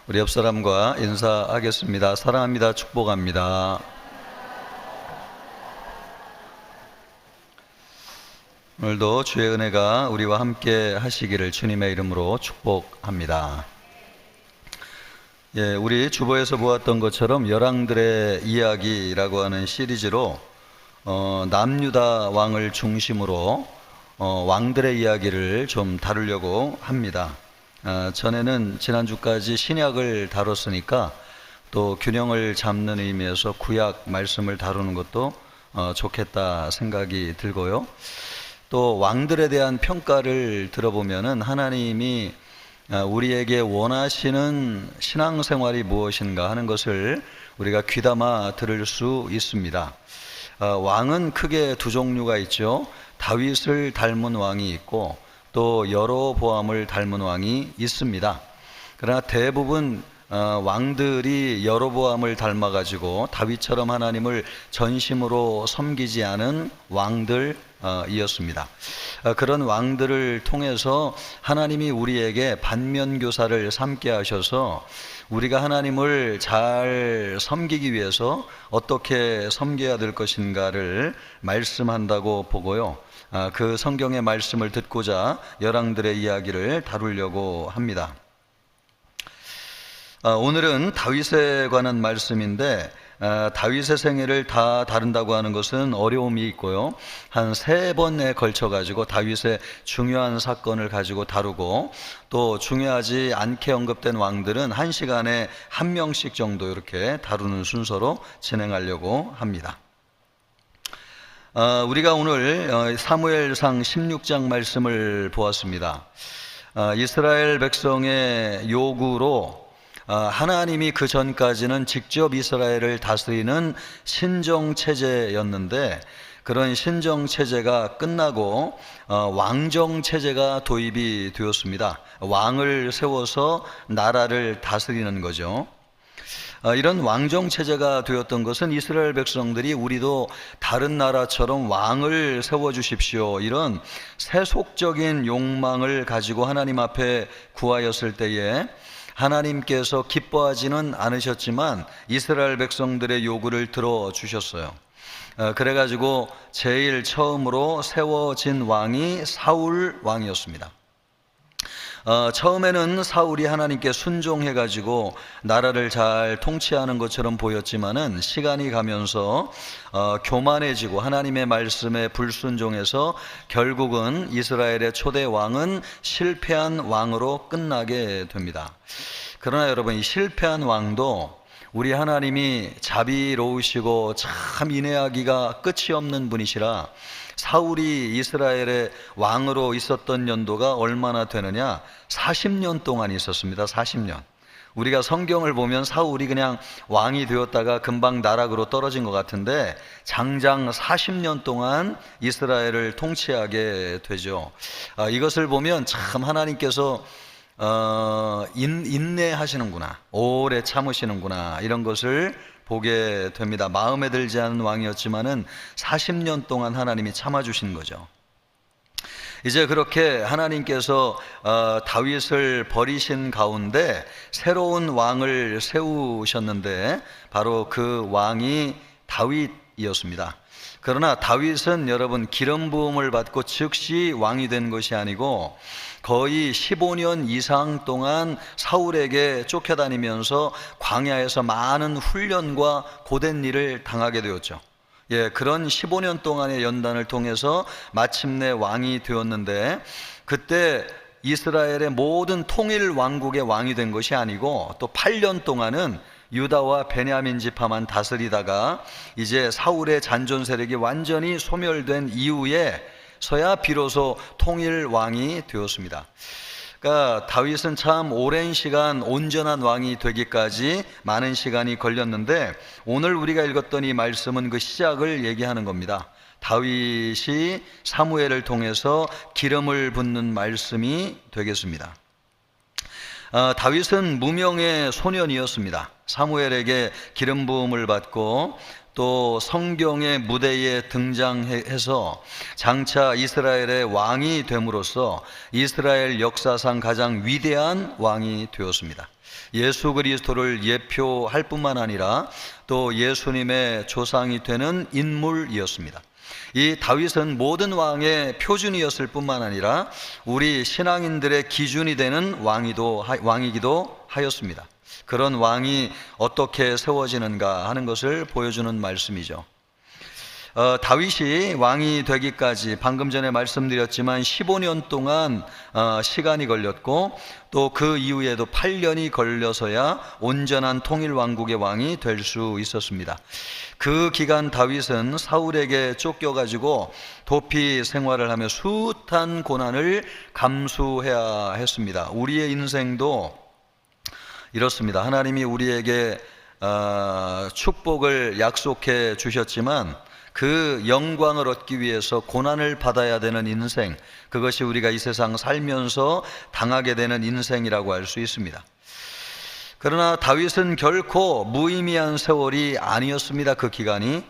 우리 옆 사람과 인사하겠습니다. 사랑합니다. 축복합니다. 오늘도 주의 은혜가 우리와 함께 하시기를 주님의 이름으로 축복합니다. 우리 주보에서 보았던 것처럼 열왕들의 이야기라고 하는 시리즈로 남유다 왕을 중심으로 왕들의 이야기를 좀 다루려고 합니다. 전에는 지난주까지 신약을 다뤘으니까 또 균형을 잡는 의미에서 구약 말씀을 다루는 것도 좋겠다 생각이 들고요. 또 왕들에 대한 평가를 들어보면은 하나님이 우리에게 원하시는 신앙생활이 무엇인가 하는 것을 우리가 귀담아 들을 수 있습니다. 왕은 크게 두 종류가 있죠. 다윗을 닮은 왕이 있고 또 여로보암을 닮은 왕이 있습니다. 그러나 대부분 왕들이 여로보암을 닮아가지고 다윗처럼 하나님을 전심으로 섬기지 않은 왕들이었습니다. 그런 왕들을 통해서 하나님이 우리에게 반면교사를 삼게 하셔서 우리가 하나님을 잘 섬기기 위해서 어떻게 섬겨야 될 것인가를 말씀한다고 보고요. 그 성경의 말씀을 듣고자 열왕들의 이야기를 다루려고 합니다. 오늘은 다윗에 관한 말씀인데 다윗의 생애를 다 다룬다고 하는 것은 어려움이 있고요. 한 3번에 걸쳐 가지고 다윗의 중요한 사건을 가지고 다루고 또 중요하지 않게 언급된 왕들은 1시간에 1명씩 정도 이렇게 다루는 순서로 진행하려고 합니다. 우리가 오늘 사무엘상 16장 말씀을 보았습니다. 이스라엘 백성의 요구로 하나님이 그 전까지는 직접 이스라엘을 다스리는 신정체제였는데 그런 신정체제가 끝나고 왕정체제가 도입이 되었습니다. 왕을 세워서 나라를 다스리는 거죠. 이런 왕정체제가 되었던 것은 이스라엘 백성들이 우리도 다른 나라처럼 왕을 세워주십시오 이런 세속적인 욕망을 가지고 하나님 앞에 구하였을 때에 하나님께서 기뻐하지는 않으셨지만 이스라엘 백성들의 요구를 들어주셨어요. 그래가지고 제일 처음으로 세워진 왕이 사울 왕이었습니다. 처음에는 사울이 하나님께 순종해가지고 나라를 잘 통치하는 것처럼 보였지만은 시간이 가면서 교만해지고 하나님의 말씀에 불순종해서 결국은 이스라엘의 초대 왕은 실패한 왕으로 끝나게 됩니다. 그러나 여러분, 이 실패한 왕도 우리 하나님이 자비로우시고 참 인내하기가 끝이 없는 분이시라 사울이 이스라엘의 왕으로 있었던 연도가 얼마나 되느냐? 40년 동안 있었습니다. 40년. 우리가 성경을 보면 사울이 그냥 왕이 되었다가 금방 나락으로 떨어진 것 같은데 장장 40년 동안 이스라엘을 통치하게 되죠. 이것을 보면 참 하나님께서 인내하시는구나, 오래 참으시는구나, 이런 것을 보게 됩니다. 마음에 들지 않은 왕이었지만은 40년 동안 하나님이 참아주신 거죠. 이제 그렇게 하나님께서 다윗을 버리신 가운데 새로운 왕을 세우셨는데 바로 그 왕이 다윗이었습니다. 그러나 다윗은 여러분 기름 부음을 받고 즉시 왕이 된 것이 아니고 거의 15년 이상 동안 사울에게 쫓겨다니면서 광야에서 많은 훈련과 고된 일을 당하게 되었죠. 그런 15년 동안의 연단을 통해서 마침내 왕이 되었는데 그때 이스라엘의 모든 통일 왕국의 왕이 된 것이 아니고 또 8년 동안은 유다와 베냐민 지파만 다스리다가 이제 사울의 잔존 세력이 완전히 소멸된 이후에 서야 비로소 통일 왕이 되었습니다. 그러니까 다윗은 참 오랜 시간 온전한 왕이 되기까지 많은 시간이 걸렸는데 오늘 우리가 읽었던 이 말씀은 그 시작을 얘기하는 겁니다. 다윗이 사무엘을 통해서 기름을 붓는 말씀이 되겠습니다. 다윗은 무명의 소년이었습니다. 사무엘에게 기름 부음을 받고 또 성경의 무대에 등장해서 장차 이스라엘의 왕이 됨으로써 이스라엘 역사상 가장 위대한 왕이 되었습니다. 예수 그리스도를 예표할 뿐만 아니라 또 예수님의 조상이 되는 인물이었습니다. 이 다윗은 모든 왕의 표준이었을 뿐만 아니라 우리 신앙인들의 기준이 되는 왕이기도 하였습니다. 그런 왕이 어떻게 세워지는가 하는 것을 보여주는 말씀이죠. 다윗이 왕이 되기까지 방금 전에 말씀드렸지만 15년 동안 시간이 걸렸고 또 그 이후에도 8년이 걸려서야 온전한 통일왕국의 왕이 될 수 있었습니다. 그 기간 다윗은 사울에게 쫓겨가지고 도피 생활을 하며 숱한 고난을 감수해야 했습니다. 우리의 인생도 이렇습니다. 하나님이 우리에게 축복을 약속해 주셨지만 그 영광을 얻기 위해서 고난을 받아야 되는 인생, 그것이 우리가 이 세상 살면서 당하게 되는 인생이라고 할 수 있습니다. 그러나 다윗은 결코 무의미한 세월이 아니었습니다. 그 기간이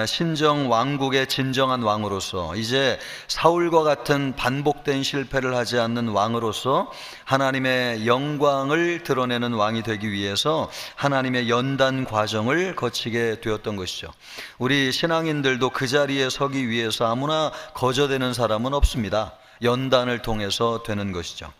신정 왕국의 진정한 왕으로서, 이제 사울과 같은 반복된 실패를 하지 않는 왕으로서 하나님의 영광을 드러내는 왕이 되기 위해서 하나님의 연단 과정을 거치게 되었던 것이죠. 우리 신앙인들도 그 자리에 서기 위해서 아무나 거저되는 사람은 없습니다. 연단을 통해서 되는 것이죠.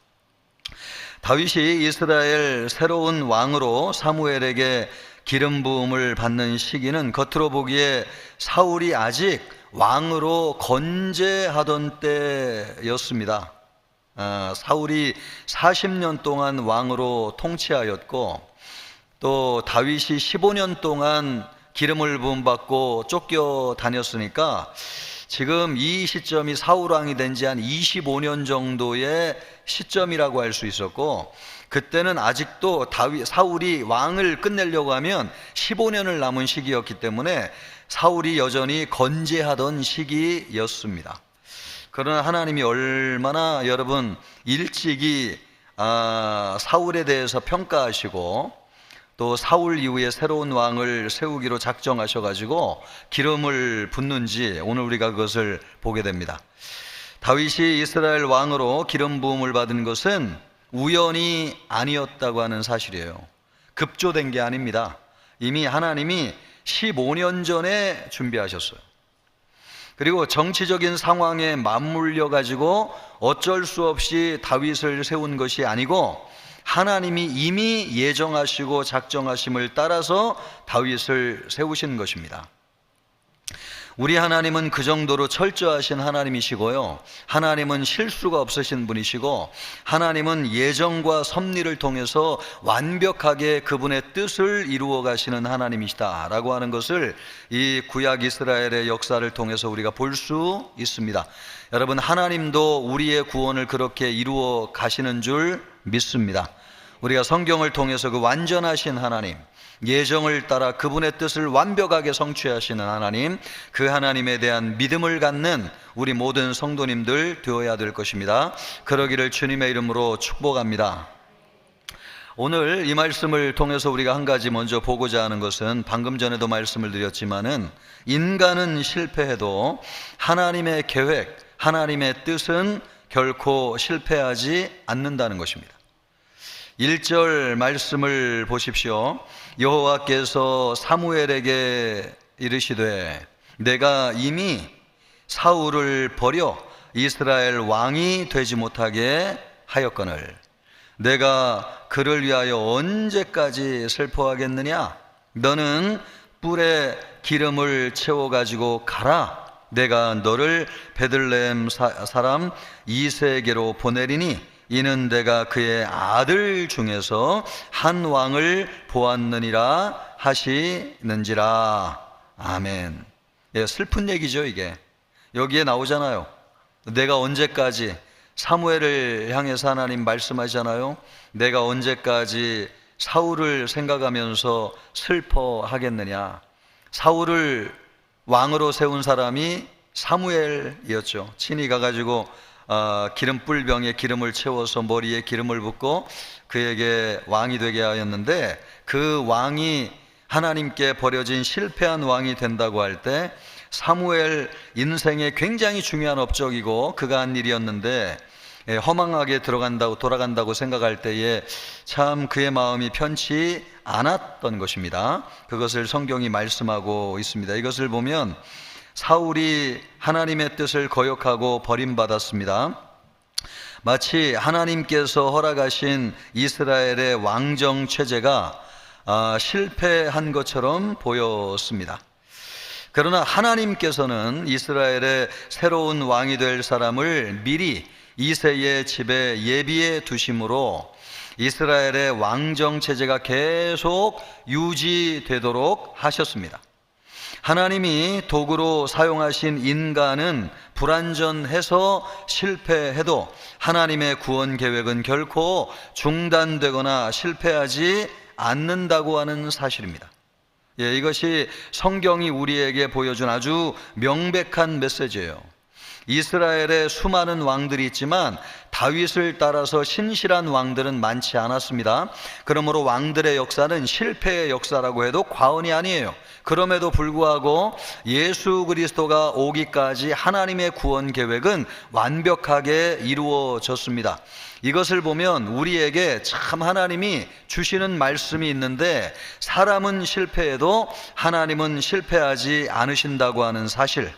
다윗이 이스라엘 새로운 왕으로 사무엘에게 기름 부음을 받는 시기는 겉으로 보기에 사울이 아직 왕으로 건재하던 때였습니다. 사울이 40년 동안 왕으로 통치하였고 또 다윗이 15년 동안 기름을 부음받고 쫓겨다녔으니까 지금 이 시점이 사울왕이 된 지 한 25년 정도의 시점이라고 할 수 있었고, 그때는 아직도 사울이 왕을 끝내려고 하면 15년을 남은 시기였기 때문에 사울이 여전히 건재하던 시기였습니다. 그러나 하나님이 얼마나 여러분 일찍이 사울에 대해서 평가하시고 또 사울 이후에 새로운 왕을 세우기로 작정하셔가지고 기름을 붓는지 오늘 우리가 그것을 보게 됩니다. 다윗이 이스라엘 왕으로 기름 부음을 받은 것은 우연이 아니었다고 하는 사실이에요. 급조된 게 아닙니다. 이미 하나님이 15년 전에 준비하셨어요. 그리고 정치적인 상황에 맞물려 가지고 어쩔 수 없이 다윗을 세운 것이 아니고 하나님이 이미 예정하시고 작정하심을 따라서 다윗을 세우신 것입니다. 우리 하나님은 그 정도로 철저하신 하나님이시고요, 하나님은 실수가 없으신 분이시고 하나님은 예정과 섭리를 통해서 완벽하게 그분의 뜻을 이루어 가시는 하나님이시다 라고 하는 것을 이 구약 이스라엘의 역사를 통해서 우리가 볼 수 있습니다. 여러분, 하나님도 우리의 구원을 그렇게 이루어 가시는 줄 믿습니다. 우리가 성경을 통해서 그 완전하신 하나님, 예정을 따라 그분의 뜻을 완벽하게 성취하시는 하나님, 그 하나님에 대한 믿음을 갖는 우리 모든 성도님들 되어야 될 것입니다. 그러기를 주님의 이름으로 축복합니다. 오늘 이 말씀을 통해서 우리가 한 가지 먼저 보고자 하는 것은, 방금 전에도 말씀을 드렸지만은 인간은 실패해도 하나님의 계획, 하나님의 뜻은 결코 실패하지 않는다는 것입니다. 1절 말씀을 보십시오. 여호와께서 사무엘에게 이르시되 내가 이미 사울을 버려 이스라엘 왕이 되지 못하게 하였거늘 내가 그를 위하여 언제까지 슬퍼하겠느냐? 너는 뿔에 기름을 채워 가지고 가라. 내가 너를 베들레헴 사람 이새에게로 보내리니 이는 내가 그의 아들 중에서 한 왕을 보았느니라 하시는지라. 아멘. 예, 슬픈 얘기죠 이게. 여기에 나오잖아요. 내가 언제까지, 사무엘을 향해서 하나님 말씀하잖아요. 내가 언제까지 사울을 생각하면서 슬퍼하겠느냐. 사울을 왕으로 세운 사람이 사무엘이었죠. 친히 가가지고 기름불병에 기름을 채워서 머리에 기름을 붓고 그에게 왕이 되게 하였는데, 그 왕이 하나님께 버려진 실패한 왕이 된다고 할 때 사무엘 인생에 굉장히 중요한 업적이고 그가 한 일이었는데, 허망하게 돌아간다고 생각할 때에 참 그의 마음이 편치 않았던 것입니다. 그것을 성경이 말씀하고 있습니다. 이것을 보면 사울이 하나님의 뜻을 거역하고 버림받았습니다. 마치 하나님께서 허락하신 이스라엘의 왕정 체제가 실패한 것처럼 보였습니다. 그러나 하나님께서는 이스라엘의 새로운 왕이 될 사람을 미리 이새의 집에 예비해 두심으로 이스라엘의 왕정 체제가 계속 유지되도록 하셨습니다. 하나님이 도구로 사용하신 인간은 불완전해서 실패해도 하나님의 구원 계획은 결코 중단되거나 실패하지 않는다고 하는 사실입니다. 이것이 성경이 우리에게 보여준 아주 명백한 메시지예요. 이스라엘에 수많은 왕들이 있지만 다윗을 따라서 신실한 왕들은 많지 않았습니다. 그러므로 왕들의 역사는 실패의 역사라고 해도 과언이 아니에요. 그럼에도 불구하고 예수 그리스도가 오기까지 하나님의 구원 계획은 완벽하게 이루어졌습니다. 이것을 보면 우리에게 참 하나님이 주시는 말씀이 있는데, 사람은 실패해도 하나님은 실패하지 않으신다고 하는 사실.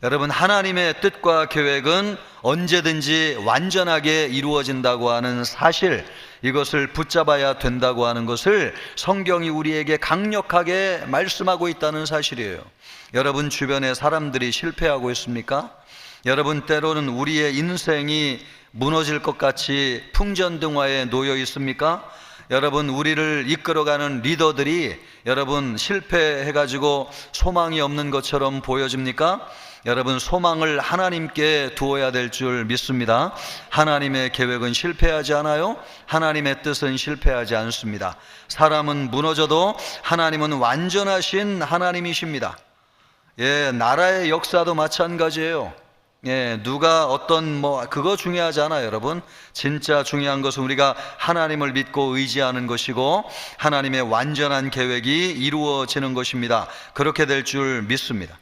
여러분, 하나님의 뜻과 계획은 언제든지 완전하게 이루어진다고 하는 사실, 이것을 붙잡아야 된다고 하는 것을 성경이 우리에게 강력하게 말씀하고 있다는 사실이에요. 여러분 주변에 사람들이 실패하고 있습니까? 여러분, 때로는 우리의 인생이 무너질 것 같이 풍전등화에 놓여 있습니까? 여러분, 우리를 이끌어가는 리더들이 여러분 실패해가지고 소망이 없는 것처럼 보여집니까? 여러분, 소망을 하나님께 두어야 될 줄 믿습니다. 하나님의 계획은 실패하지 않아요. 하나님의 뜻은 실패하지 않습니다. 사람은 무너져도 하나님은 완전하신 하나님이십니다. 나라의 역사도 마찬가지예요. 누가 그거 중요하지 않아요, 여러분. 진짜 중요한 것은 우리가 하나님을 믿고 의지하는 것이고 하나님의 완전한 계획이 이루어지는 것입니다. 그렇게 될 줄 믿습니다.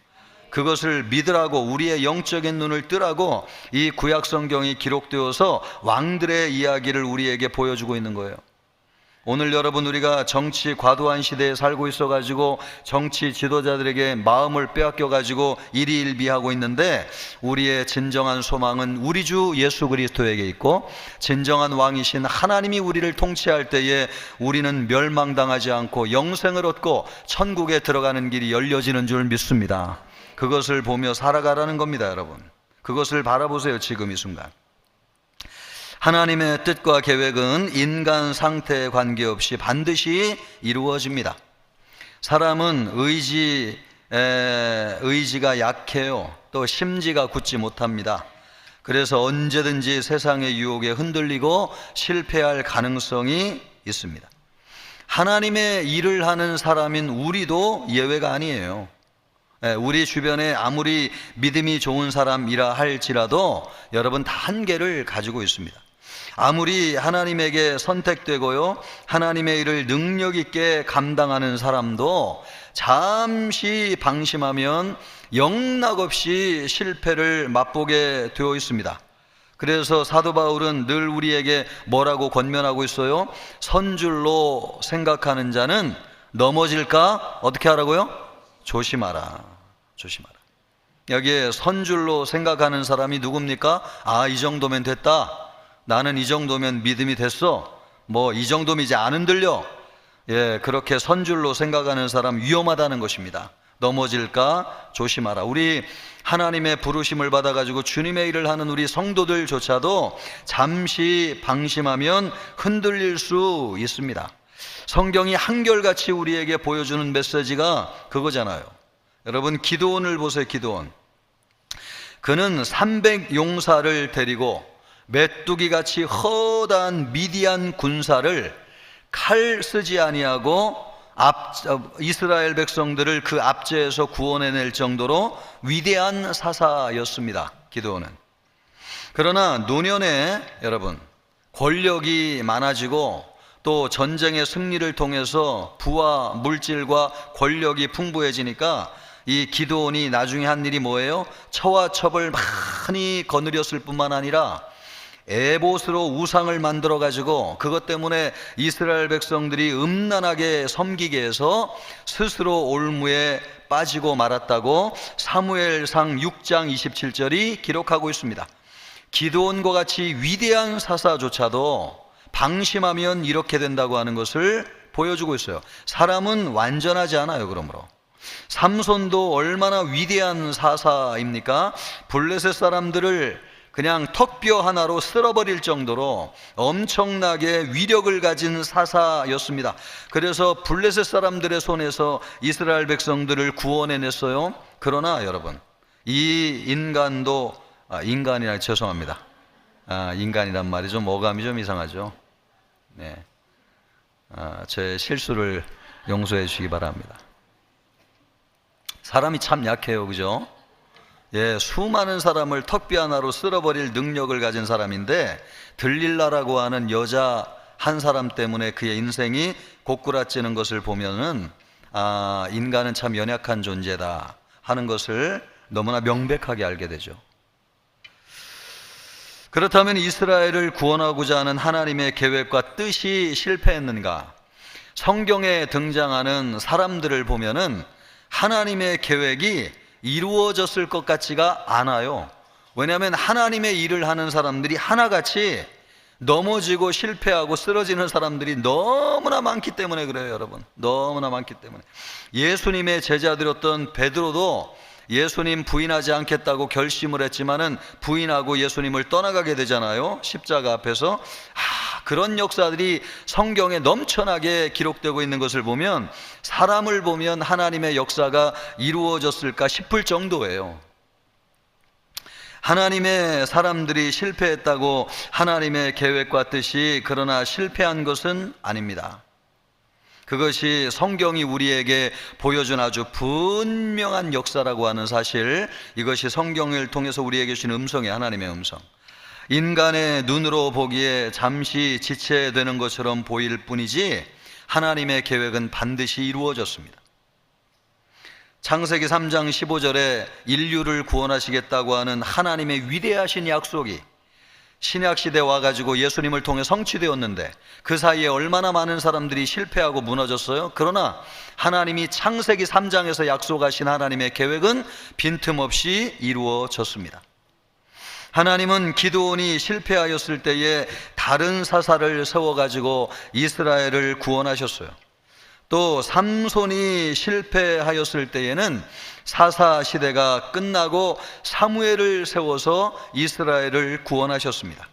그것을 믿으라고, 우리의 영적인 눈을 뜨라고 이 구약 성경이 기록되어서 왕들의 이야기를 우리에게 보여주고 있는 거예요. 오늘 여러분, 우리가 정치 과도한 시대에 살고 있어가지고 정치 지도자들에게 마음을 빼앗겨가지고 일희일비하고 있는데, 우리의 진정한 소망은 우리 주 예수 그리스도에게 있고 진정한 왕이신 하나님이 우리를 통치할 때에 우리는 멸망당하지 않고 영생을 얻고 천국에 들어가는 길이 열려지는 줄 믿습니다. 그것을 보며 살아가라는 겁니다, 여러분. 그것을 바라보세요, 지금 이 순간. 하나님의 뜻과 계획은 인간 상태에 관계없이 반드시 이루어집니다. 사람은 의지가 약해요. 또 심지가 굳지 못합니다. 그래서 언제든지 세상의 유혹에 흔들리고 실패할 가능성이 있습니다. 하나님의 일을 하는 사람인 우리도 예외가 아니에요. 우리 주변에 아무리 믿음이 좋은 사람이라 할지라도 여러분 다 한계를 가지고 있습니다. 아무리 하나님에게 선택되고요, 하나님의 일을 능력 있게 감당하는 사람도 잠시 방심하면 영락없이 실패를 맛보게 되어 있습니다. 그래서 사도 바울은 늘 우리에게 뭐라고 권면하고 있어요? 선줄로 생각하는 자는 넘어질까? 어떻게 하라고요? 조심하라. 조심하라. 여기에 선줄로 생각하는 사람이 누굽니까? 이 정도면 됐다. 나는 이 정도면 믿음이 됐어. 이 정도면 이제 안 흔들려. 그렇게 선줄로 생각하는 사람 위험하다는 것입니다. 넘어질까 조심하라. 우리 하나님의 부르심을 받아가지고 주님의 일을 하는 우리 성도들조차도 잠시 방심하면 흔들릴 수 있습니다. 성경이 한결같이 우리에게 보여주는 메시지가 그거잖아요. 여러분, 기드온을 보세요. 기드온, 그는 300용사를 데리고 메뚜기같이 허다한 미디안 군사를 칼 쓰지 아니하고 이스라엘 백성들을 그 압제에서 구원해낼 정도로 위대한 사사였습니다. 기드온은. 그러나 노년에 여러분 권력이 많아지고 또 전쟁의 승리를 통해서 부와 물질과 권력이 풍부해지니까 이 기드온이 나중에 한 일이 뭐예요? 처와 첩을 많이 거느렸을 뿐만 아니라 에봇으로 우상을 만들어 가지고 그것 때문에 이스라엘 백성들이 음란하게 섬기게 해서 스스로 올무에 빠지고 말았다고 사무엘상 6장 27절이 기록하고 있습니다. 기드온과 같이 위대한 사사조차도 방심하면 이렇게 된다고 하는 것을 보여주고 있어요. 사람은 완전하지 않아요. 그러므로 삼손도 얼마나 위대한 사사입니까? 블레셋 사람들을 그냥 턱뼈 하나로 쓸어버릴 정도로 엄청나게 위력을 가진 사사였습니다. 그래서 블레셋 사람들의 손에서 이스라엘 백성들을 구원해냈어요. 그러나 여러분, 이 인간도 인간이라 죄송합니다. 인간이란 말이 좀 어감이 좀 이상하죠. 네, 제 실수를 용서해 주시기 바랍니다. 사람이 참 약해요, 그죠? 예, 수많은 사람을 턱뼈 하나로 쓸어버릴 능력을 가진 사람인데 들릴라라고 하는 여자 한 사람 때문에 그의 인생이 고꾸라지는 것을 보면은 인간은 참 연약한 존재다 하는 것을 너무나 명백하게 알게 되죠. 그렇다면 이스라엘을 구원하고자 하는 하나님의 계획과 뜻이 실패했는가? 성경에 등장하는 사람들을 보면은 하나님의 계획이 이루어졌을 것 같지가 않아요. 왜냐하면 하나님의 일을 하는 사람들이 하나같이 넘어지고 실패하고 쓰러지는 사람들이 너무나 많기 때문에 그래요, 여러분. 너무나 많기 때문에. 예수님의 제자들이었던 베드로도 예수님 부인하지 않겠다고 결심을 했지만은 부인하고 예수님을 떠나가게 되잖아요. 십자가 앞에서. 그런 역사들이 성경에 넘쳐나게 기록되고 있는 것을 보면 사람을 보면 하나님의 역사가 이루어졌을까 싶을 정도예요. 하나님의 사람들이 실패했다고 하나님의 계획과 뜻이 그러나 실패한 것은 아닙니다. 그것이 성경이 우리에게 보여준 아주 분명한 역사라고 하는 사실, 이것이 성경을 통해서 우리에게 주신 음성이에요. 하나님의 음성. 인간의 눈으로 보기에 잠시 지체되는 것처럼 보일 뿐이지 하나님의 계획은 반드시 이루어졌습니다. 창세기 3장 15절에 인류를 구원하시겠다고 하는 하나님의 위대하신 약속이 신약시대에 와가지고 예수님을 통해 성취되었는데 그 사이에 얼마나 많은 사람들이 실패하고 무너졌어요. 그러나 하나님이 창세기 3장에서 약속하신 하나님의 계획은 빈틈없이 이루어졌습니다. 하나님은 기드온이 실패하였을 때에 다른 사사를 세워가지고 이스라엘을 구원하셨어요. 또 삼손이 실패하였을 때에는 사사 시대가 끝나고 사무엘을 세워서 이스라엘을 구원하셨습니다.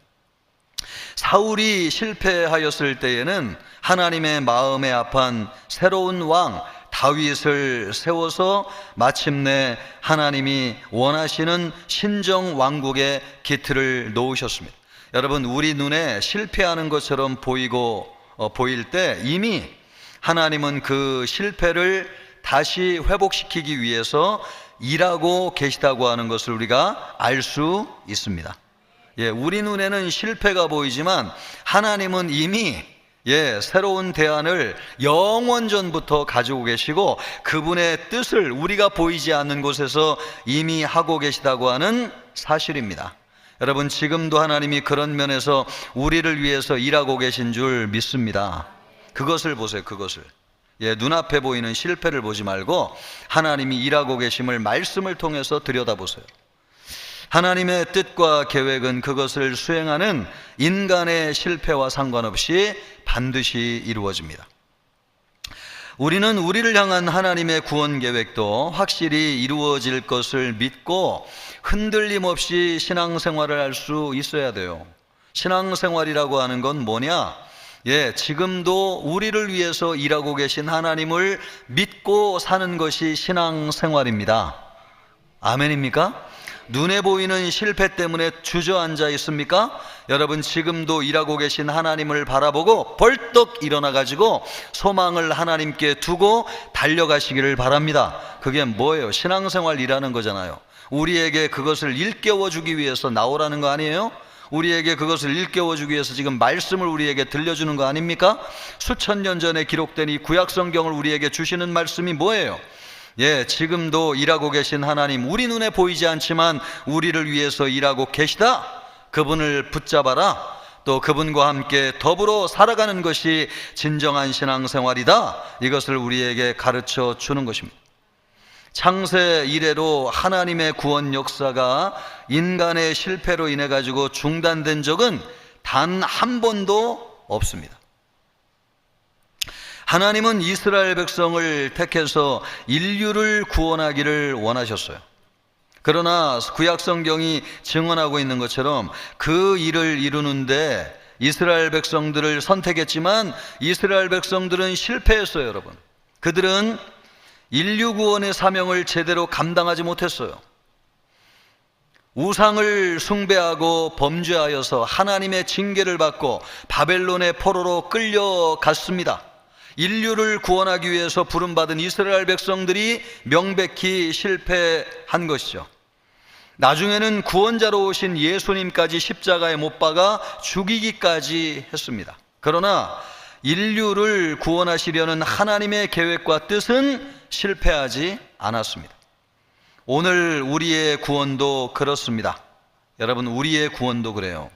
사울이 실패하였을 때에는 하나님의 마음에 합한 새로운 왕 다윗을 세워서 마침내 하나님이 원하시는 신정 왕국의 기틀을 놓으셨습니다. 여러분, 우리 눈에 실패하는 것처럼 보일 때 이미 하나님은 그 실패를 다시 회복시키기 위해서 일하고 계시다고 하는 것을 우리가 알 수 있습니다. 우리 눈에는 실패가 보이지만 하나님은 이미 새로운 대안을 영원전부터 가지고 계시고 그분의 뜻을 우리가 보이지 않는 곳에서 이미 하고 계시다고 하는 사실입니다. 여러분, 지금도 하나님이 그런 면에서 우리를 위해서 일하고 계신 줄 믿습니다. 그것을 보세요. 그것을. 눈앞에 보이는 실패를 보지 말고 하나님이 일하고 계심을 말씀을 통해서 들여다보세요. 하나님의 뜻과 계획은 그것을 수행하는 인간의 실패와 상관없이 반드시 이루어집니다. 우리는 우리를 향한 하나님의 구원 계획도 확실히 이루어질 것을 믿고 흔들림 없이 신앙생활을 할 수 있어야 돼요. 신앙생활이라고 하는 건 뭐냐? 지금도 우리를 위해서 일하고 계신 하나님을 믿고 사는 것이 신앙생활입니다. 아멘입니까? 눈에 보이는 실패 때문에 주저앉아 있습니까? 여러분, 지금도 일하고 계신 하나님을 바라보고 벌떡 일어나가지고 소망을 하나님께 두고 달려가시기를 바랍니다. 그게 뭐예요? 신앙생활이라는 거잖아요. 우리에게 그것을 일깨워주기 위해서 나오라는 거 아니에요? 우리에게 그것을 일깨워주기 위해서 지금 말씀을 우리에게 들려주는 거 아닙니까? 수천 년 전에 기록된 이 구약성경을 우리에게 주시는 말씀이 뭐예요? 지금도 일하고 계신 하나님, 우리 눈에 보이지 않지만 우리를 위해서 일하고 계시다. 그분을 붙잡아라. 또 그분과 함께 더불어 살아가는 것이 진정한 신앙생활이다. 이것을 우리에게 가르쳐 주는 것입니다. 창세 이래로 하나님의 구원 역사가 인간의 실패로 인해 가지고 중단된 적은 단 한 번도 없습니다. 하나님은 이스라엘 백성을 택해서 인류를 구원하기를 원하셨어요. 그러나 구약 성경이 증언하고 있는 것처럼 그 일을 이루는데 이스라엘 백성들을 선택했지만 이스라엘 백성들은 실패했어요, 여러분. 그들은 인류 구원의 사명을 제대로 감당하지 못했어요. 우상을 숭배하고 범죄하여서 하나님의 징계를 받고 바벨론의 포로로 끌려갔습니다. 인류를 구원하기 위해서 부름받은 이스라엘 백성들이 명백히 실패한 것이죠. 나중에는 구원자로 오신 예수님까지 십자가에 못 박아 죽이기까지 했습니다. 그러나 인류를 구원하시려는 하나님의 계획과 뜻은 실패하지 않았습니다. 오늘 우리의 구원도 그렇습니다. 여러분, 우리의 구원도 그래요.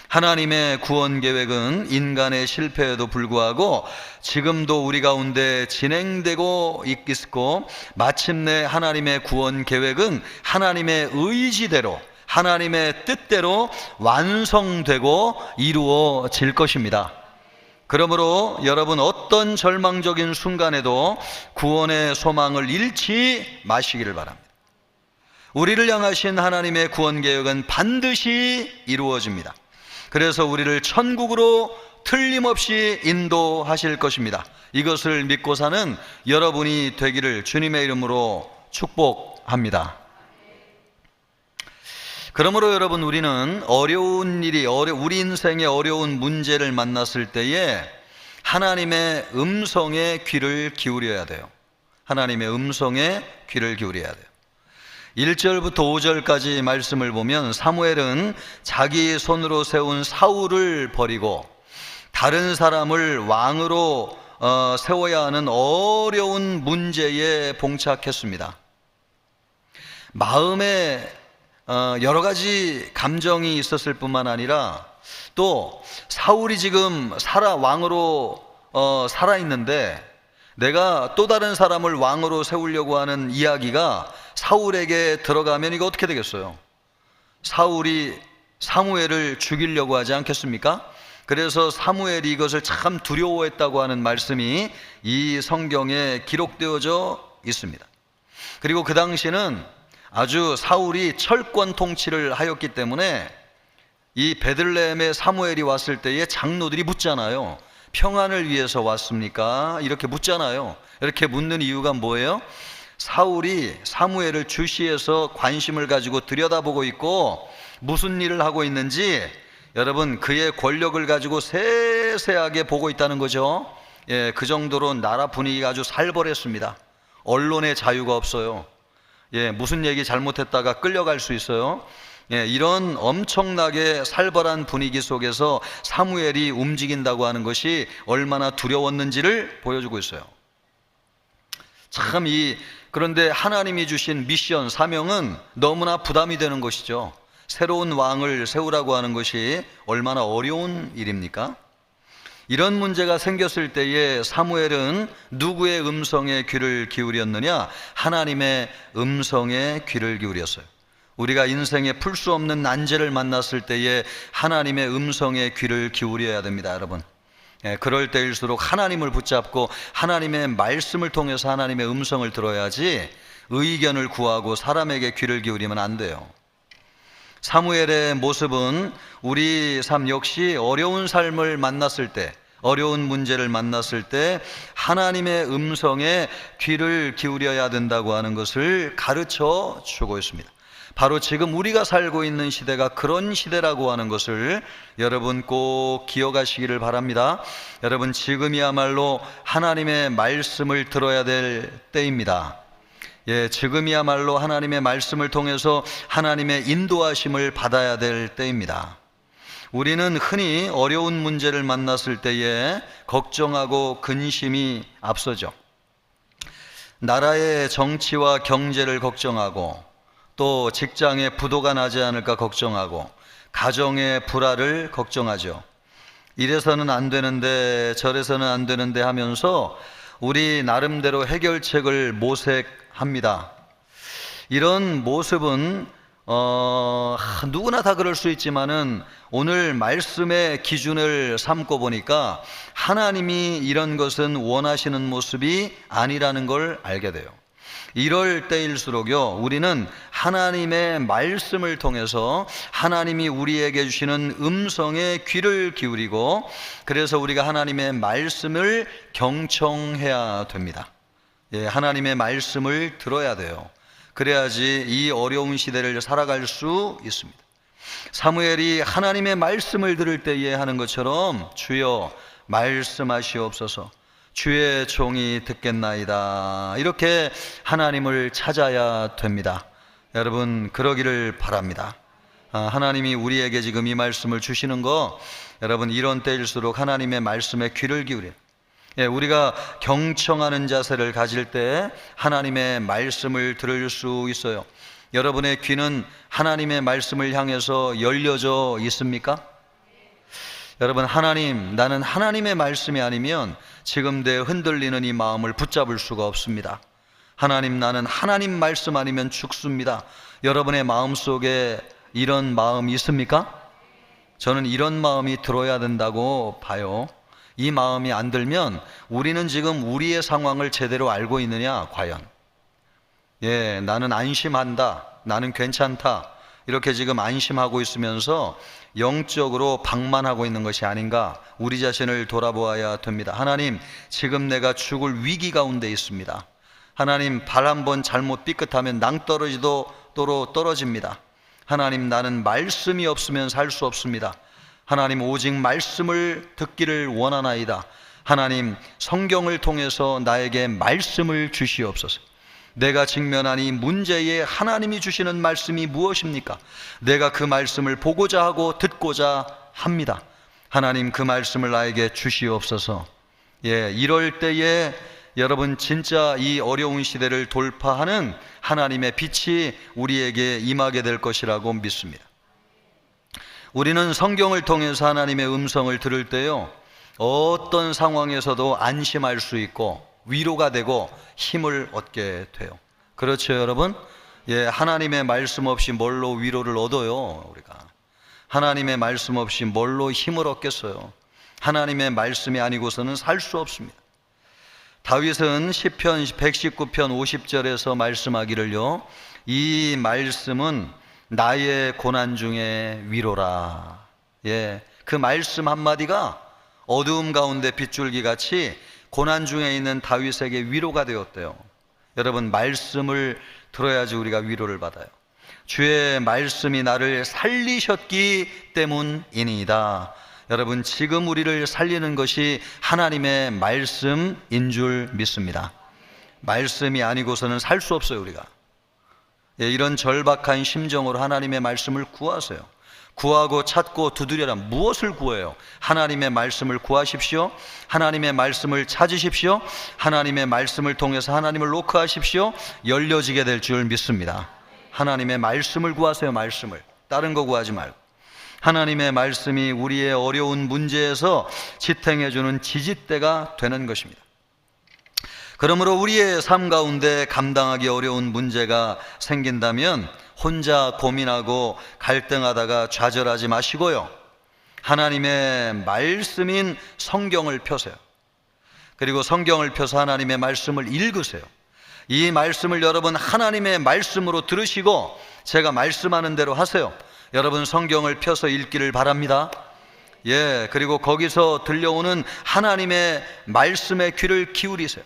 하나님의 구원 계획은 인간의 실패에도 불구하고 지금도 우리 가운데 진행되고 있고, 마침내 하나님의 구원 계획은 하나님의 의지대로, 하나님의 뜻대로 완성되고 이루어질 것입니다. 그러므로 여러분, 어떤 절망적인 순간에도 구원의 소망을 잃지 마시기를 바랍니다. 우리를 향하신 하나님의 구원 계획은 반드시 이루어집니다. 그래서 우리를 천국으로 틀림없이 인도하실 것입니다. 이것을 믿고 사는 여러분이 되기를 주님의 이름으로 축복합니다. 그러므로 여러분, 우리는 어려운 일이, 우리 인생의 어려운 문제를 만났을 때에 하나님의 음성에 귀를 기울여야 돼요. 하나님의 음성에 귀를 기울여야 돼요. 1절부터 5절까지 말씀을 보면 사무엘은 자기 손으로 세운 사울을 버리고 다른 사람을 왕으로 세워야 하는 어려운 문제에 봉착했습니다. 마음에 여러 가지 감정이 있었을 뿐만 아니라 또 사울이 지금 왕으로 살아있는데 내가 또 다른 사람을 왕으로 세우려고 하는 이야기가 사울에게 들어가면 이거 어떻게 되겠어요? 사울이 사무엘을 죽이려고 하지 않겠습니까? 그래서 사무엘이 이것을 참 두려워했다고 하는 말씀이 이 성경에 기록되어져 있습니다. 그리고 그 당시는 아주 사울이 철권 통치를 하였기 때문에 이 베들레헴에 사무엘이 왔을 때에 장로들이 묻잖아요. 평안을 위해서 왔습니까? 이렇게 묻잖아요. 이렇게 묻는 이유가 뭐예요? 사울이 사무엘을 주시해서 관심을 가지고 들여다보고 있고 무슨 일을 하고 있는지 여러분, 그의 권력을 가지고 세세하게 보고 있다는 거죠. 예, 그 정도로 나라 분위기가 아주 살벌했습니다. 언론의 자유가 없어요. 예, 무슨 얘기 잘못했다가 끌려갈 수 있어요. 예, 이런 엄청나게 살벌한 분위기 속에서 사무엘이 움직인다고 하는 것이 얼마나 두려웠는지를 보여주고 있어요. 참 그런데 하나님이 주신 미션, 사명은 너무나 부담이 되는 것이죠. 새로운 왕을 세우라고 하는 것이 얼마나 어려운 일입니까? 이런 문제가 생겼을 때에 사무엘은 누구의 음성에 귀를 기울였느냐? 하나님의 음성에 귀를 기울였어요. 우리가 인생에 풀 수 없는 난제를 만났을 때에 하나님의 음성에 귀를 기울여야 됩니다, 여러분. 그럴 때일수록 하나님을 붙잡고 하나님의 말씀을 통해서 하나님의 음성을 들어야지 의견을 구하고 사람에게 귀를 기울이면 안 돼요. 사무엘의 모습은 우리 삶 역시 어려운 삶을 만났을 때, 어려운 문제를 만났을 때 하나님의 음성에 귀를 기울여야 된다고 하는 것을 가르쳐 주고 있습니다. 바로 지금 우리가 살고 있는 시대가 그런 시대라고 하는 것을 여러분 꼭 기억하시기를 바랍니다. 여러분, 지금이야말로 하나님의 말씀을 들어야 될 때입니다. 예, 지금이야말로 하나님의 말씀을 통해서 하나님의 인도하심을 받아야 될 때입니다. 우리는 흔히 어려운 문제를 만났을 때에 걱정하고 근심이 앞서죠. 나라의 정치와 경제를 걱정하고 또 직장에 부도가 나지 않을까 걱정하고 가정의 불화를 걱정하죠. 이래서는 안 되는데 저래서는 안 되는데 하면서 우리 나름대로 해결책을 모색합니다. 이런 모습은 누구나 다 그럴 수 있지만은 오늘 말씀의 기준을 삼고 보니까 하나님이 이런 것은 원하시는 모습이 아니라는 걸 알게 돼요. 이럴 때일수록요, 우리는 하나님의 말씀을 통해서 하나님이 우리에게 주시는 음성에 귀를 기울이고, 그래서 우리가 하나님의 말씀을 경청해야 됩니다. 예, 하나님의 말씀을 들어야 돼요. 그래야지 이 어려운 시대를 살아갈 수 있습니다. 사무엘이 하나님의 말씀을 들을 때에 하는 것처럼 주여 말씀하시옵소서, 주의 종이 듣겠나이다, 이렇게 하나님을 찾아야 됩니다. 여러분, 그러기를 바랍니다. 하나님이 우리에게 지금 이 말씀을 주시는 거, 여러분, 이런 때일수록 하나님의 말씀에 귀를 기울여, 우리가 경청하는 자세를 가질 때 하나님의 말씀을 들을 수 있어요. 여러분의 귀는 하나님의 말씀을 향해서 열려져 있습니까? 여러분, 하나님, 나는 하나님의 말씀이 아니면 지금 내 흔들리는 이 마음을 붙잡을 수가 없습니다. 하나님, 나는 하나님 말씀 아니면 죽습니다. 여러분의 마음속에 이런 마음이 있습니까? 저는 이런 마음이 들어야 된다고 봐요. 이 마음이 안 들면 우리는 지금 우리의 상황을 제대로 알고 있느냐, 과연? 나는 안심한다, 나는 괜찮다, 이렇게 지금 안심하고 있으면서 영적으로 방만하고 있는 것이 아닌가, 우리 자신을 돌아보아야 됩니다. 하나님, 지금 내가 죽을 위기 가운데 있습니다. 하나님, 발 한번 잘못 삐끗하면 낭떠러지도록 떨어집니다. 하나님, 나는 말씀이 없으면 살 수 없습니다. 하나님, 오직 말씀을 듣기를 원하나이다. 하나님, 성경을 통해서 나에게 말씀을 주시옵소서. 내가 직면한 이 문제에 하나님이 주시는 말씀이 무엇입니까? 내가 그 말씀을 보고자 하고 듣고자 합니다. 하나님, 그 말씀을 나에게 주시옵소서. 이럴 때에 여러분, 진짜 이 어려운 시대를 돌파하는 하나님의 빛이 우리에게 임하게 될 것이라고 믿습니다. 우리는 성경을 통해서 하나님의 음성을 들을 때요, 어떤 상황에서도 안심할 수 있고 위로가 되고 힘을 얻게 돼요. 그렇죠, 여러분? 하나님의 말씀 없이 뭘로 위로를 얻어요? 우리가 하나님의 말씀 없이 뭘로 힘을 얻겠어요? 하나님의 말씀이 아니고서는 살 수 없습니다. 다윗은 시편 119편 50절에서 말씀하기를요, 이 말씀은 나의 고난 중에 위로라. 그 말씀 한마디가 어두움 가운데 빗줄기 같이 고난 중에 있는 다윗에게 위로가 되었대요. 여러분, 말씀을 들어야지 우리가 위로를 받아요. 주의 말씀이 나를 살리셨기 때문이니이다. 여러분, 지금 우리를 살리는 것이 하나님의 말씀인 줄 믿습니다. 말씀이 아니고서는 살 수 없어요, 우리가. 이런 절박한 심정으로 하나님의 말씀을 구하세요. 구하고 찾고 두드려라. 무엇을 구해요? 하나님의 말씀을 구하십시오. 하나님의 말씀을 찾으십시오. 하나님의 말씀을 통해서 하나님을 노크하십시오. 열려지게 될 줄 믿습니다. 하나님의 말씀을 구하세요. 말씀을, 다른 거 구하지 말고. 하나님의 말씀이 우리의 어려운 문제에서 지탱해주는 지지대가 되는 것입니다. 그러므로 우리의 삶 가운데 감당하기 어려운 문제가 생긴다면 혼자 고민하고 갈등하다가 좌절하지 마시고요, 하나님의 말씀인 성경을 펴세요. 그리고 성경을 펴서 하나님의 말씀을 읽으세요. 이 말씀을 여러분 하나님의 말씀으로 들으시고 제가 말씀하는 대로 하세요. 여러분, 성경을 펴서 읽기를 바랍니다. 그리고 거기서 들려오는 하나님의 말씀에 귀를 기울이세요.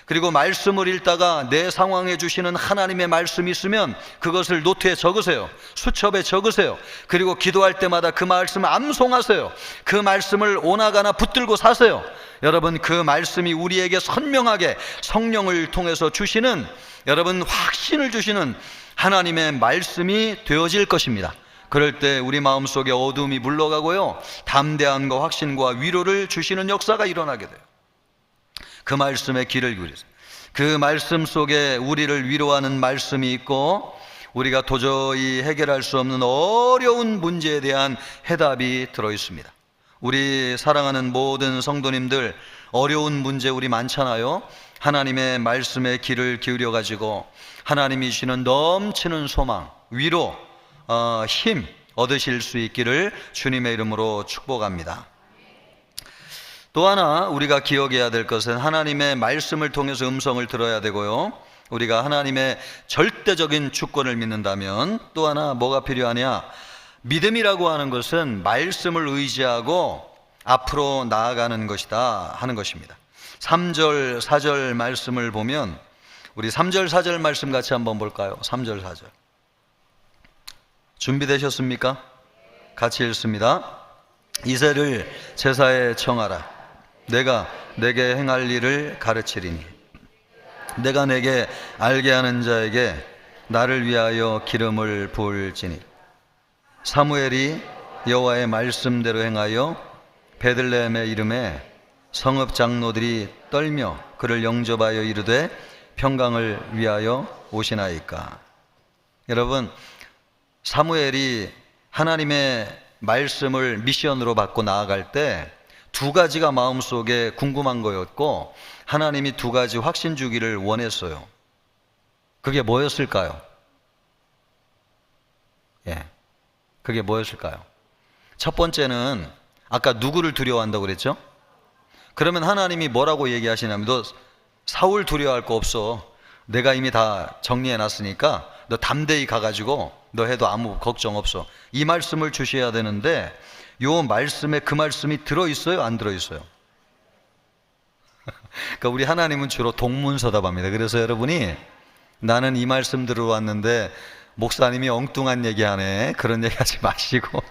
그리고 말씀을 읽다가 내 상황에 주시는 하나님의 말씀이 있으면 그것을 노트에 적으세요. 수첩에 적으세요. 그리고 기도할 때마다 그 말씀을 암송하세요. 그 말씀을 오나가나 붙들고 사세요. 여러분, 그 말씀이 우리에게 선명하게 성령을 통해서 주시는, 여러분 확신을 주시는 하나님의 말씀이 되어질 것입니다. 그럴 때 우리 마음속에 어둠이 물러가고요, 담대함과 확신과 위로를 주시는 역사가 일어나게 돼요. 그 말씀에 귀를 기울이세요. 그 말씀 속에 우리를 위로하는 말씀이 있고 우리가 도저히 해결할 수 없는 어려운 문제에 대한 해답이 들어 있습니다. 우리 사랑하는 모든 성도님들, 어려운 문제 우리 많잖아요. 하나님의 말씀에 귀를 기울여 가지고 하나님이 주시는 넘치는 소망, 위로, 힘 얻으실 수 있기를 주님의 이름으로 축복합니다. 또 하나 우리가 기억해야 될 것은 하나님의 말씀을 통해서 음성을 들어야 되고요, 우리가 하나님의 절대적인 주권을 믿는다면 또 하나 뭐가 필요하냐? 믿음이라고 하는 것은 말씀을 의지하고 앞으로 나아가는 것이다 하는 것입니다. 3절 4절 말씀을 보면, 우리 3절 4절 말씀 같이 한번 볼까요? 3절 4절 준비되셨습니까? 같이 읽습니다. 이새를 제사에 청하라. 내가 내게 행할 일을 가르치리니 내가 내게 알게 하는 자에게 나를 위하여 기름을 부을지니 사무엘이 여호와의 말씀대로 행하여 베들레헴의 이름에 성읍 장로들이 떨며 그를 영접하여 이르되 평강을 위하여 오시나이까. 여러분, 사무엘이 하나님의 말씀을 미션으로 받고 나아갈 때 두 가지가 마음속에 궁금한 거였고, 하나님이 두 가지 확신 주기를 원했어요. 그게 뭐였을까요? 그게 뭐였을까요? 첫 번째는 아까 누구를 두려워한다고 그랬죠? 그러면 하나님이 뭐라고 얘기하시냐면, 너 사울 두려워할 거 없어. 내가 이미 다 정리해 놨으니까 너 담대히 가가지고 너 해도 아무 걱정 없어. 이 말씀을 주셔야 되는데, 요 말씀에 그 말씀이 들어있어요? 안 들어있어요? 그러니까 우리 하나님은 주로 동문서답합니다. 그래서 여러분이 나는 이 말씀 들어왔는데 목사님이 엉뚱한 얘기하네, 그런 얘기 하지 마시고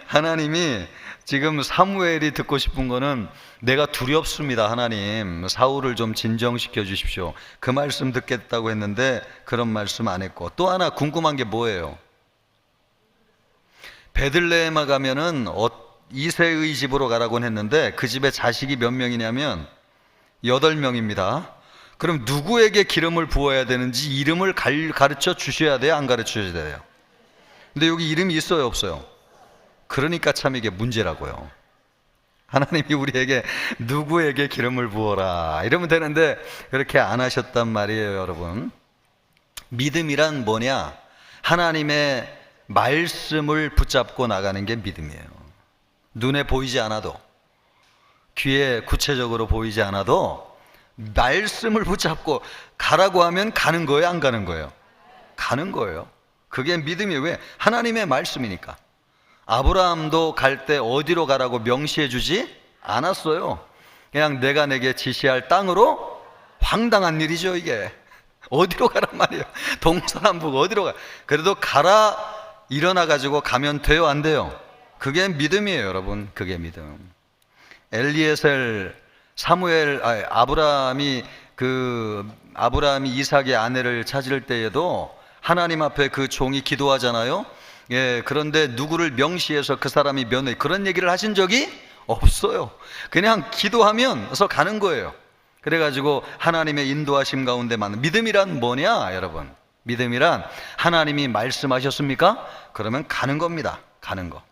하나님이 지금 사무엘이 듣고 싶은 거는 내가 두렵습니다. 하나님, 사울을 좀 진정시켜 주십시오. 그 말씀 듣겠다고 했는데 그런 말씀 안 했고, 또 하나 궁금한 게 뭐예요? 베들레헴에 가면은 이새의 집으로 가라고 했는데 그 집에 자식이 몇 명이냐면 8명입니다. 그럼 누구에게 기름을 부어야 되는지 이름을 가르쳐 주셔야 돼요? 안 가르쳐 주셔야 돼요? 근데 여기 이름이 있어요? 없어요? 그러니까 참 이게 문제라고요. 하나님이 우리에게 누구에게 기름을 부어라 이러면 되는데 그렇게 안 하셨단 말이에요. 여러분, 믿음이란 뭐냐? 하나님의 말씀을 붙잡고 나가는 게 믿음이에요. 눈에 보이지 않아도, 귀에 구체적으로 보이지 않아도 말씀을 붙잡고 가라고 하면 가는 거예요? 안 가는 거예요? 가는 거예요. 그게 믿음이에요. 왜? 하나님의 말씀이니까. 아브라함도 갈 때 어디로 가라고 명시해 주지 않았어요. 그냥 내가 내게 지시할 땅으로. 황당한 일이죠 이게. 어디로 가란 말이에요? 동서남북 어디로 가? 그래도 가라, 일어나 가지고 가면 돼요? 안 돼요? 그게 믿음이에요 여러분. 그게 믿음. 아브라함이 이삭의 아내를 찾을 때에도 하나님 앞에 그 종이 기도하잖아요. 그런데 누구를 명시해서 그 사람이 면회, 그런 얘기를 하신 적이 없어요. 그냥 기도하면서 가는 거예요. 그래가지고 하나님의 인도하심 가운데 많은 믿음이란 뭐냐 여러분? 믿음이란 하나님이 말씀하셨습니까? 그러면 가는 겁니다. 가는 거.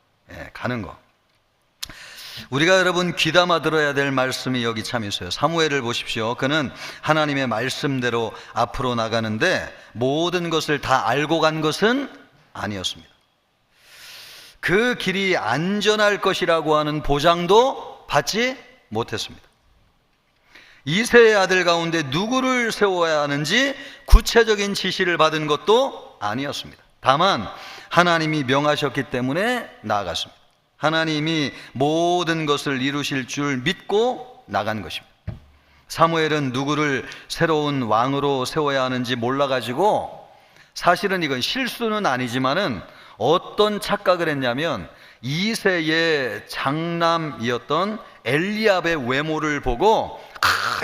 가는 거. 우리가 여러분 귀담아 들어야 될 말씀이 여기 참 있어요. 사무엘을 보십시오. 그는 하나님의 말씀대로 앞으로 나가는데 모든 것을 다 알고 간 것은 아니었습니다. 그 길이 안전할 것이라고 하는 보장도 받지 못했습니다. 이새의 아들 가운데 누구를 세워야 하는지 구체적인 지시를 받은 것도 아니었습니다. 다만 하나님이 명하셨기 때문에 나아갔습니다. 하나님이 모든 것을 이루실 줄 믿고 나간 것입니다. 사무엘은 누구를 새로운 왕으로 세워야 하는지 몰라가지고, 사실은 이건 실수는 아니지만은 어떤 착각을 했냐면 이새의 장남이었던 엘리압의 외모를 보고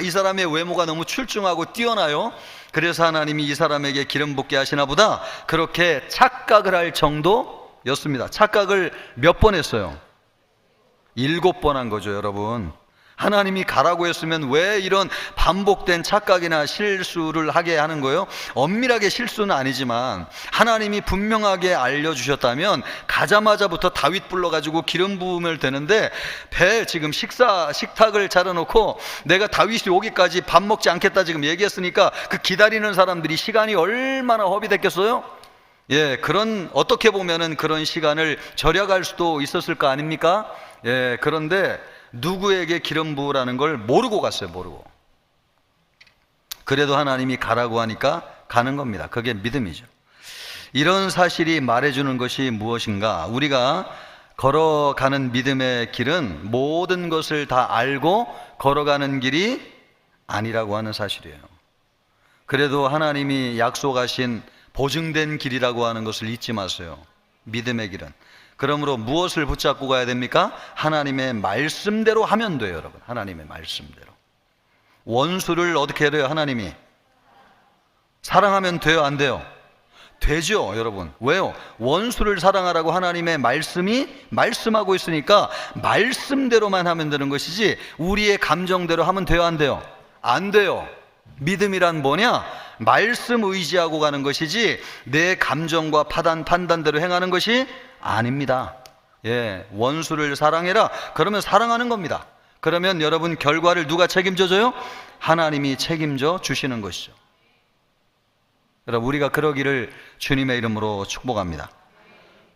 이 사람의 외모가 너무 출중하고 뛰어나요. 그래서 하나님이 이 사람에게 기름 붓게 하시나 보다, 그렇게 착각을 할 정도였습니다. 착각을 몇 번 했어요? 7번 한 거죠 여러분. 하나님이 가라고 했으면 왜 이런 반복된 착각이나 실수를 하게 하는 거예요? 엄밀하게 실수는 아니지만 하나님이 분명하게 알려주셨다면 가자마자부터 다윗 불러가지고 기름 부으면 되는데, 배 지금 식탁을 차려놓고 내가 다윗이 오기까지 밥 먹지 않겠다 지금 얘기했으니까 그 기다리는 사람들이 시간이 얼마나 허비됐겠어요? 예, 어떻게 보면은 그런 시간을 절약할 수도 있었을 거 아닙니까? 예, 그런데 누구에게 기름 부으라는 걸 모르고 갔어요. 모르고. 그래도 하나님이 가라고 하니까 가는 겁니다. 그게 믿음이죠. 이런 사실이 말해주는 것이 무엇인가? 우리가 걸어가는 믿음의 길은 모든 것을 다 알고 걸어가는 길이 아니라고 하는 사실이에요. 그래도 하나님이 약속하신 보증된 길이라고 하는 것을 잊지 마세요. 믿음의 길은. 그러므로 무엇을 붙잡고 가야 됩니까? 하나님의 말씀대로 하면 돼요, 여러분. 하나님의 말씀대로. 원수를 어떻게 해야 돼요? 하나님이 사랑하면 돼요, 안 돼요? 되죠, 여러분. 왜요? 원수를 사랑하라고 하나님의 말씀이 말씀하고 있으니까 말씀대로만 하면 되는 것이지 우리의 감정대로 하면 돼요, 안 돼요? 안 돼요. 믿음이란 뭐냐? 말씀 의지하고 가는 것이지 내 감정과 판단대로 행하는 것이 아닙니다. 예, 원수를 사랑해라. 그러면 사랑하는 겁니다. 그러면 여러분 결과를 누가 책임져줘요? 하나님이 책임져 주시는 것이죠. 여러분, 우리가 그러기를 주님의 이름으로 축복합니다.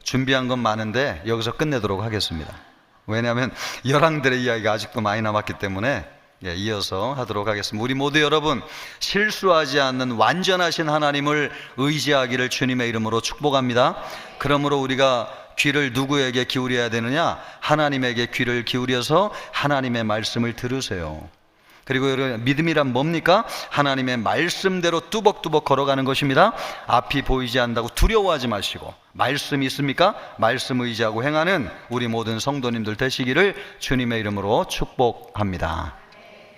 준비한 건 많은데 여기서 끝내도록 하겠습니다. 왜냐하면 열왕들의 이야기가 아직도 많이 남았기 때문에 이어서 하도록 하겠습니다. 우리 모두 여러분, 실수하지 않는 완전하신 하나님을 의지하기를 주님의 이름으로 축복합니다. 그러므로 우리가 귀를 누구에게 기울여야 되느냐? 하나님에게 귀를 기울여서 하나님의 말씀을 들으세요. 그리고 여러분, 믿음이란 뭡니까? 하나님의 말씀대로 뚜벅뚜벅 걸어가는 것입니다. 앞이 보이지 않는다고 두려워하지 마시고, 말씀이 있습니까? 말씀 의지하고 행하는 우리 모든 성도님들 되시기를 주님의 이름으로 축복합니다.